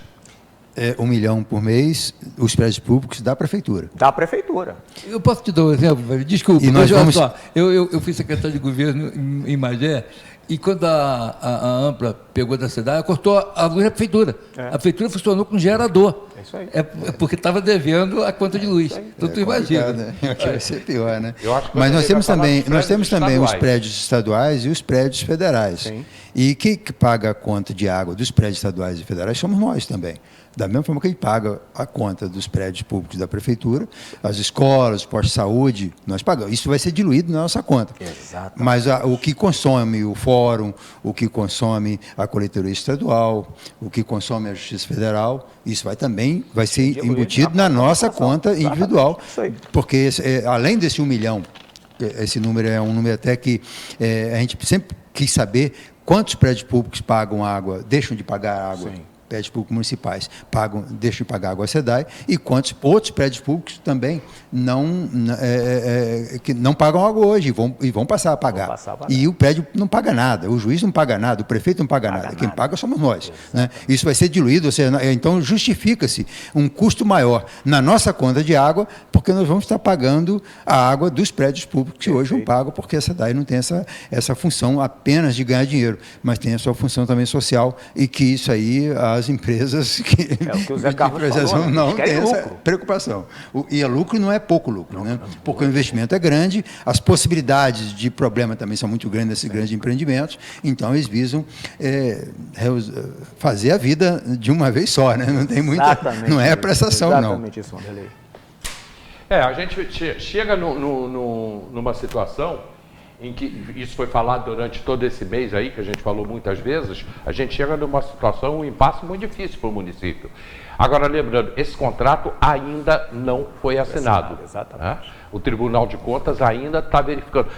[SPEAKER 3] 1 milhão por mês, os prédios públicos da prefeitura.
[SPEAKER 2] Da prefeitura.
[SPEAKER 4] Eu posso te dar um exemplo, velho? Desculpa,
[SPEAKER 3] E nós vamos...
[SPEAKER 4] só, eu fui secretário de governo em Magé, e quando a Ampla pegou da cidade, cortou a luz da prefeitura. A prefeitura funcionou com gerador.
[SPEAKER 2] É isso aí.
[SPEAKER 4] Porque estava devendo a conta de luz. Então tu imagina.
[SPEAKER 3] Né? Vai ser pior, né?
[SPEAKER 1] Mas
[SPEAKER 3] nós temos também os prédios estaduais e os prédios federais.
[SPEAKER 2] Sim.
[SPEAKER 3] E quem que paga a conta de água dos prédios estaduais e federais somos nós também. Da mesma forma que a gente paga a conta dos prédios públicos da prefeitura, as escolas, os postos de saúde, nós pagamos. Isso vai ser diluído na nossa conta.
[SPEAKER 2] Exatamente.
[SPEAKER 3] Mas o que consome o fórum, o que consome a coletoria estadual, o que consome a Justiça Federal, isso vai ser embutido na nossa conta individual.
[SPEAKER 2] Isso aí.
[SPEAKER 3] Porque além desse 1 milhão, esse número é um número até que a gente sempre quis saber quantos prédios públicos pagam água, deixam de pagar água.
[SPEAKER 2] Sim.
[SPEAKER 3] Prédios públicos municipais deixam de pagar água à SEDAI, e quantos outros prédios públicos também que não pagam água hoje e vão passar a pagar. E o prédio não paga nada, o juiz não paga nada, o prefeito não paga nada. Quem paga somos nós. Né? Isso vai ser diluído, ou seja, então justifica-se um custo maior na nossa conta de água, porque nós vamos estar pagando a água dos prédios públicos que hoje não pagam, porque a SEDAI não tem essa função apenas de ganhar dinheiro, mas tem a sua função também social, e que isso aí as empresas que
[SPEAKER 2] o que o Zé Carlos falou, né?
[SPEAKER 3] não tem essa preocupação. E lucro não é pouco lucro, né? Porque o investimento é grande, as possibilidades de problema também são muito grandes nesses grandes empreendimentos, então eles visam fazer a vida de uma vez só, né? Não tem muita, não é prestação, não.
[SPEAKER 2] Exatamente isso, Vanderlei.
[SPEAKER 1] A gente chega numa situação em que, isso foi falado durante todo esse mês aí, que a gente falou muitas vezes, a gente chega numa situação, um impasse muito difícil para o município. Agora, lembrando, esse contrato ainda não foi assinado.
[SPEAKER 2] Exatamente.
[SPEAKER 1] Né? O Tribunal de Contas ainda está verificando.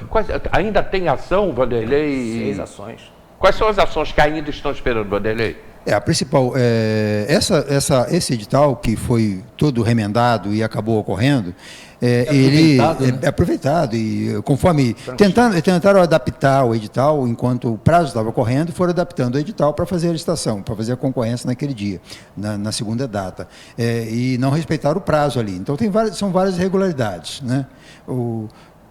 [SPEAKER 1] Ainda tem ação, Vanderlei?
[SPEAKER 2] 6 ações.
[SPEAKER 1] Quais são as ações que ainda estão esperando, Vanderlei?
[SPEAKER 3] A principal, esse edital que foi todo remendado e acabou ocorrendo, ele é aproveitado e conforme tentaram adaptar o edital enquanto o prazo estava correndo, foram adaptando o edital para fazer a licitação, para fazer a concorrência naquele dia, na segunda data, e não respeitaram o prazo ali. Então são várias irregularidades, né? O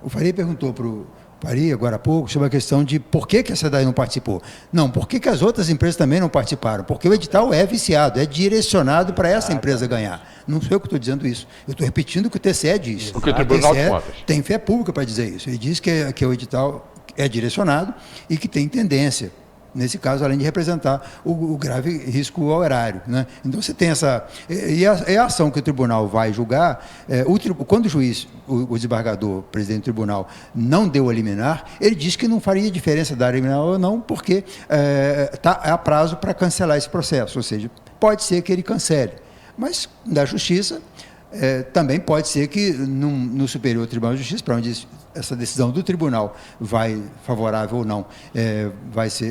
[SPEAKER 3] Faria perguntou para o Faria, agora há pouco, sobre a questão de por que a SEDAI não participou. Não, por que as outras empresas também não participaram? Porque o edital é viciado, é direcionado para essa empresa ganhar. Não sou eu que estou dizendo isso. Eu estou repetindo o que o TCE diz.
[SPEAKER 1] O que o Tribunal de Contas
[SPEAKER 3] tem fé pública para dizer isso. Ele diz que o edital é direcionado e que tem tendência, nesse caso, além de representar o grave risco ao erário, né? Então, você tem essa... E a ação que o tribunal vai julgar, quando o juiz, o desembargador, presidente do tribunal, não deu a liminar, ele disse que não faria diferença dar a liminar ou não, porque há prazo para cancelar esse processo, ou seja, pode ser que ele cancele. Mas, da Justiça, também pode ser que no Superior Tribunal de Justiça, para onde essa decisão do tribunal vai favorável ou não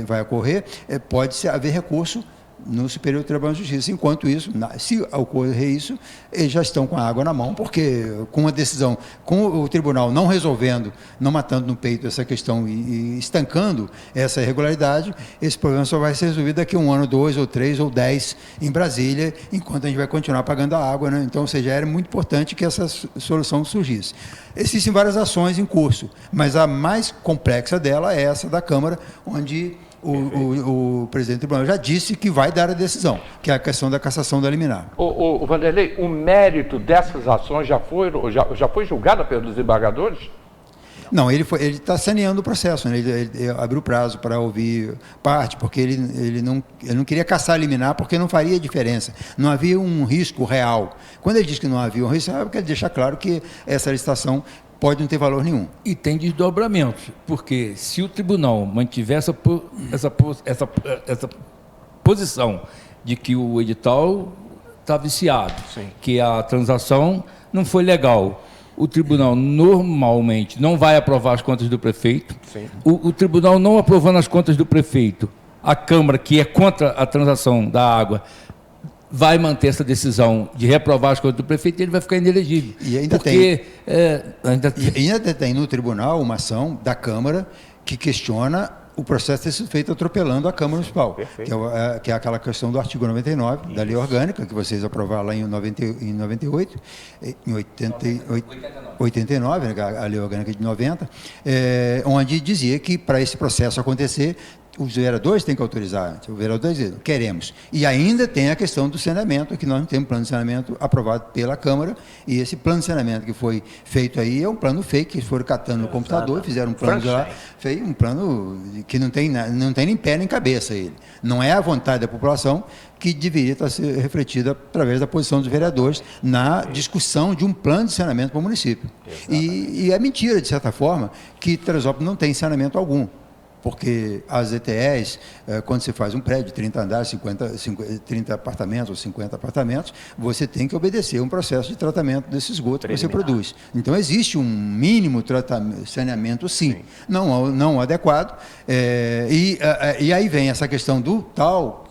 [SPEAKER 3] vai ocorrer, pode haver recurso no Superior Tribunal de Justiça. Enquanto isso, se ocorrer isso, eles já estão com a água na mão, porque com a decisão, com o tribunal não resolvendo, não matando no peito essa questão e estancando essa irregularidade, esse problema só vai ser resolvido daqui a 1 ano, 2 ou 3 ou 10 em Brasília, enquanto a gente vai continuar pagando a água, né? Então, ou seja, era muito importante que essa solução surgisse. Existem várias ações em curso, mas a mais complexa dela é essa da Câmara, onde o presidente do tribunal já disse que vai dar a decisão, que é a questão da cassação da liminar.
[SPEAKER 1] O Vanderlei, o mérito dessas ações já foi julgado pelos desembargadores?
[SPEAKER 3] Não, ele está saneando o processo, né? Ele abriu prazo para ouvir parte, porque ele não queria caçar a liminar, porque não faria diferença. Não havia um risco real. Quando ele diz que não havia um risco, ele quer deixar claro que essa licitação pode não ter valor nenhum.
[SPEAKER 4] E tem desdobramentos, porque se o tribunal mantiver essa posição de que o edital está viciado, sim, que a transação não foi legal, o tribunal normalmente não vai aprovar as contas do prefeito. O tribunal não aprovando as contas do prefeito, a Câmara, que é contra a transação da água, vai manter essa decisão de reprovar as contas do prefeito e ele vai ficar inelegível.
[SPEAKER 3] E ainda tem no tribunal uma ação da Câmara que questiona o processo ter sido feito atropelando a Câmara Municipal, que é aquela questão do artigo 99 da Lei Orgânica, que vocês aprovaram lá em 89, né, a Lei Orgânica de 90, onde dizia que para esse processo acontecer, os vereadores têm que autorizar, o vereador diz, queremos. E ainda tem a questão do saneamento, que nós não temos plano de saneamento aprovado pela Câmara, e esse plano de saneamento que foi feito aí é um plano fake, que eles foram catando no computador, fizeram um plano lá, fez um plano que não tem nem pé nem cabeça ele. Não é a vontade da população que deveria estar sendo refletida através da posição dos vereadores na discussão de um plano de saneamento para o município. E é mentira, de certa forma, que Teresópolis não tem saneamento algum. Porque as ETEs, quando você faz um prédio de 30 andares, 30 apartamentos ou 50 apartamentos, você tem que obedecer um processo de tratamento desse esgoto que você produz. Então, existe um mínimo saneamento, sim. Não adequado. E aí vem essa questão do tal...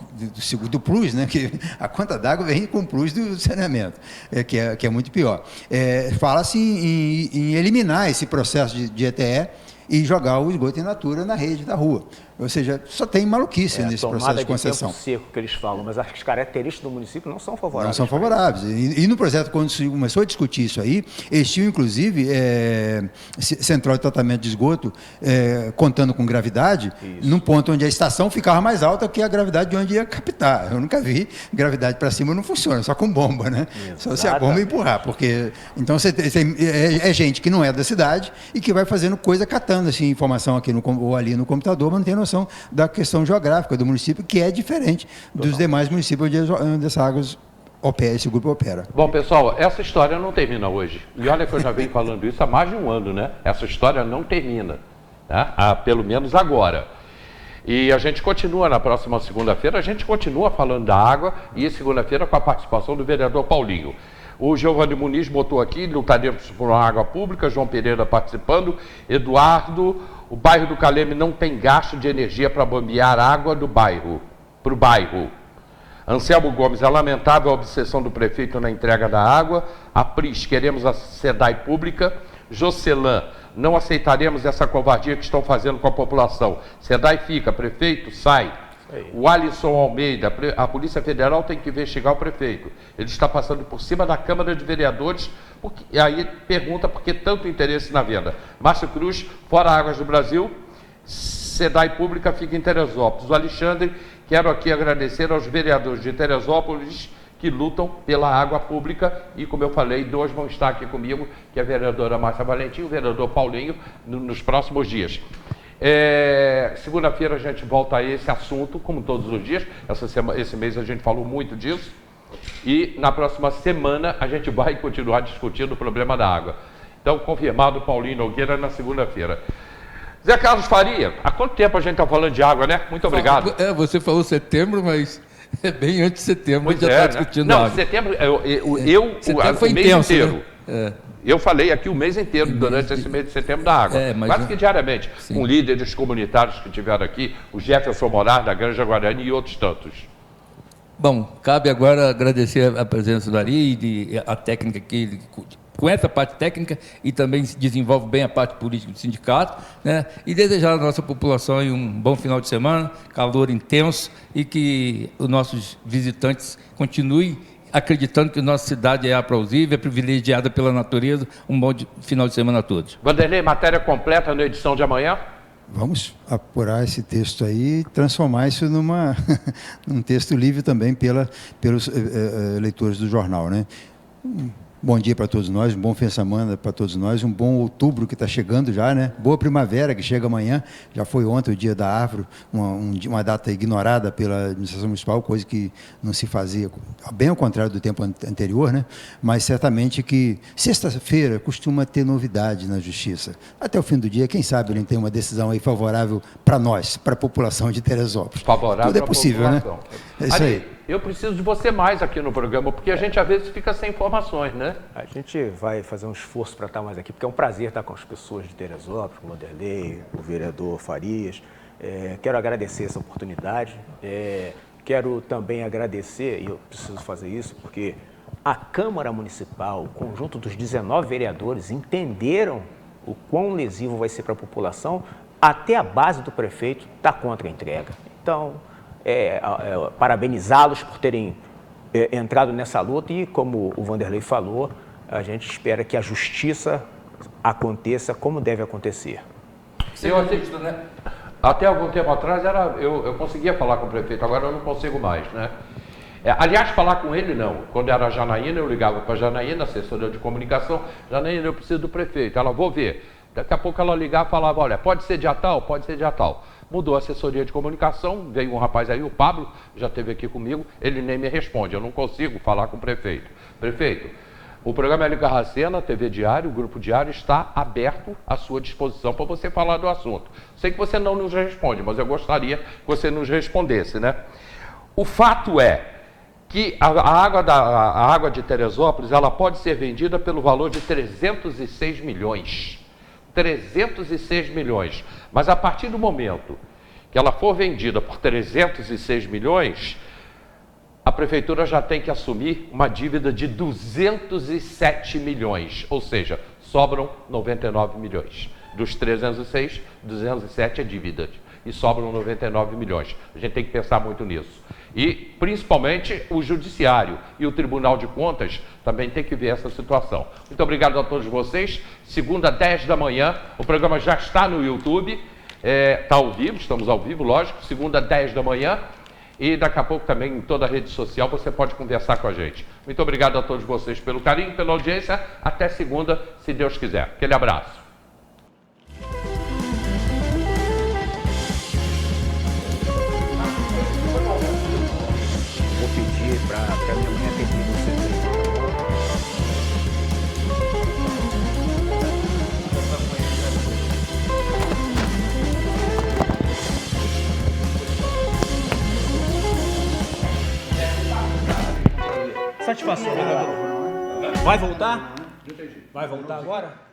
[SPEAKER 3] do plus, né, que a conta d'água vem com o plus do saneamento, que é muito pior. Fala-se em eliminar esse processo de ETE e jogar o esgoto in natura na rede da rua. Ou seja, só tem maluquice nesse processo de concessão.
[SPEAKER 2] Tempo seco que eles falam, mas as características do município não são favoráveis.
[SPEAKER 3] Não são favoráveis. E no projeto, quando se começou a discutir isso aí, eles tinham, inclusive, central de tratamento de esgoto, contando com gravidade, num ponto onde a estação ficava mais alta que a gravidade de onde ia captar. Eu nunca vi gravidade para cima, não funciona, só com bomba, né? Exatamente. Só se a bomba empurrar, porque... Então, é gente que não é da cidade e que vai fazendo coisa, catando assim, informação aqui ou ali no computador, mas não tem noção da questão geográfica do município, que é diferente dos demais municípios onde essa água opera, esse grupo opera.
[SPEAKER 1] Bom, pessoal, essa história não termina hoje. E olha que eu já venho falando isso há mais de um ano, né? Essa história não termina, tá? Pelo menos agora. E a gente continua na próxima segunda-feira, a gente continua falando da água e segunda-feira com a participação do vereador Paulinho. O Giovanni Muniz botou aqui, lutaremos por uma água pública, João Pereira participando, Eduardo, o bairro do Caleme não tem gasto de energia para bombear água do bairro, para o bairro. Anselmo Gomes, é lamentável a obsessão do prefeito na entrega da água. A Pris, queremos a SEDAI pública. Jocelan, não aceitaremos essa covardia que estão fazendo com a população. SEDAI fica, prefeito sai. O Alisson Almeida, a Polícia Federal tem que investigar o prefeito. Ele está passando por cima da Câmara de Vereadores, e aí pergunta por que tanto interesse na venda. Márcio Cruz, fora Águas do Brasil, SEDAI Pública fica em Teresópolis. O Alexandre, quero aqui agradecer aos vereadores de Teresópolis que lutam pela água pública e, como eu falei, 2 vão estar aqui comigo, que é a vereadora Márcia Valentim e o vereador Paulinho, nos próximos dias. Segunda-feira a gente volta a esse assunto, como todos os dias. Esse mês a gente falou muito disso. E na próxima semana a gente vai continuar discutindo o problema da água. Então, confirmado Paulinho Nogueira na segunda-feira. Zé Carlos Faria, há quanto tempo a gente está falando de água, né? Muito obrigado.
[SPEAKER 4] Você falou setembro, mas é bem antes de setembro, a gente já está discutindo
[SPEAKER 1] Não,
[SPEAKER 4] água.
[SPEAKER 1] setembro,
[SPEAKER 4] setembro foi
[SPEAKER 1] o mês
[SPEAKER 4] intenso,
[SPEAKER 1] inteiro.
[SPEAKER 4] Né?
[SPEAKER 1] Eu falei aqui o mês inteiro, durante esse mês de setembro da água. Quase que diariamente, com líderes comunitários que tiveram aqui, o Jefferson Morar, da Granja Guarani e outros tantos.
[SPEAKER 4] Bom, cabe agora agradecer a presença do Ari e a técnica que ele conhece a parte técnica e também desenvolve bem a parte política do sindicato, né? E desejar à nossa população um bom final de semana, calor intenso e que os nossos visitantes continuem acreditando que nossa cidade é aplausível, é privilegiada pela natureza. Um bom final de semana a todos.
[SPEAKER 1] Vanderlei, matéria completa na edição de amanhã?
[SPEAKER 3] Vamos apurar esse texto aí e transformar isso num texto livre também pelos leitores do jornal, né? Bom dia para todos nós, um bom fim de semana para todos nós, um bom outubro que está chegando já, né? Boa primavera que chega amanhã, já foi ontem o dia da árvore, uma data ignorada pela administração municipal, coisa que não se fazia, bem ao contrário do tempo anterior, né? Mas certamente que sexta-feira costuma ter novidade na justiça. Até o fim do dia, quem sabe ele tem uma decisão aí favorável para nós, para a população de Teresópolis.
[SPEAKER 1] Favorável.
[SPEAKER 3] Tudo é possível, né? É isso aí.
[SPEAKER 1] Eu preciso de você mais aqui no programa, porque a gente às vezes fica sem informações, né?
[SPEAKER 2] A gente vai fazer um esforço para estar mais aqui, porque é um prazer estar com as pessoas de Teresópolis, o Vanderlei, o vereador Farias. Quero agradecer essa oportunidade. Quero também agradecer, e eu preciso fazer isso, porque a Câmara Municipal, o conjunto dos 19 vereadores, entenderam o quão lesivo vai ser para a população, até a base do prefeito está contra a entrega. Então, parabenizá-los por terem entrado nessa luta e, como o Vanderlei falou, a gente espera que a justiça aconteça como deve acontecer.
[SPEAKER 1] Né? Até algum tempo atrás eu conseguia falar com o prefeito, agora eu não consigo mais, né? Aliás, falar com ele não. Quando era a Janaína, eu ligava para a Janaína, assessora de comunicação. Janaína, eu preciso do prefeito. Ela, vou ver. Daqui a pouco ela ligava e falava, olha, pode ser dia tal, pode ser dia tal. Mudou a assessoria de comunicação, veio um rapaz aí, o Pablo, já esteve aqui comigo, ele nem me responde, eu não consigo falar com o prefeito. Prefeito, o programa Hélio Carracena, TV Diário, o Grupo Diário, está aberto à sua disposição para você falar do assunto. Sei que você não nos responde, mas eu gostaria que você nos respondesse, né? O fato é que a água de Teresópolis, ela pode ser vendida pelo valor de 306 milhões. 306 milhões. Mas a partir do momento que ela for vendida por 306 milhões, a prefeitura já tem que assumir uma dívida de 207 milhões, ou seja, sobram 99 milhões. Dos 306, 207 é dívida e sobram 99 milhões. A gente tem que pensar muito nisso. E, principalmente, o Judiciário e o Tribunal de Contas também tem que ver essa situação. Muito obrigado a todos vocês. Segunda, 10 da manhã, o programa já está no YouTube. Está ao vivo, estamos ao vivo, lógico. Segunda, 10 da manhã. E daqui a pouco também em toda a rede social você pode conversar com a gente. Muito obrigado a todos vocês pelo carinho, pela audiência. Até segunda, se Deus quiser. Aquele abraço.
[SPEAKER 2] Vou pedir para minha mãe atender vocês aí. Satisfação, vereador. Vai voltar? Vai voltar agora?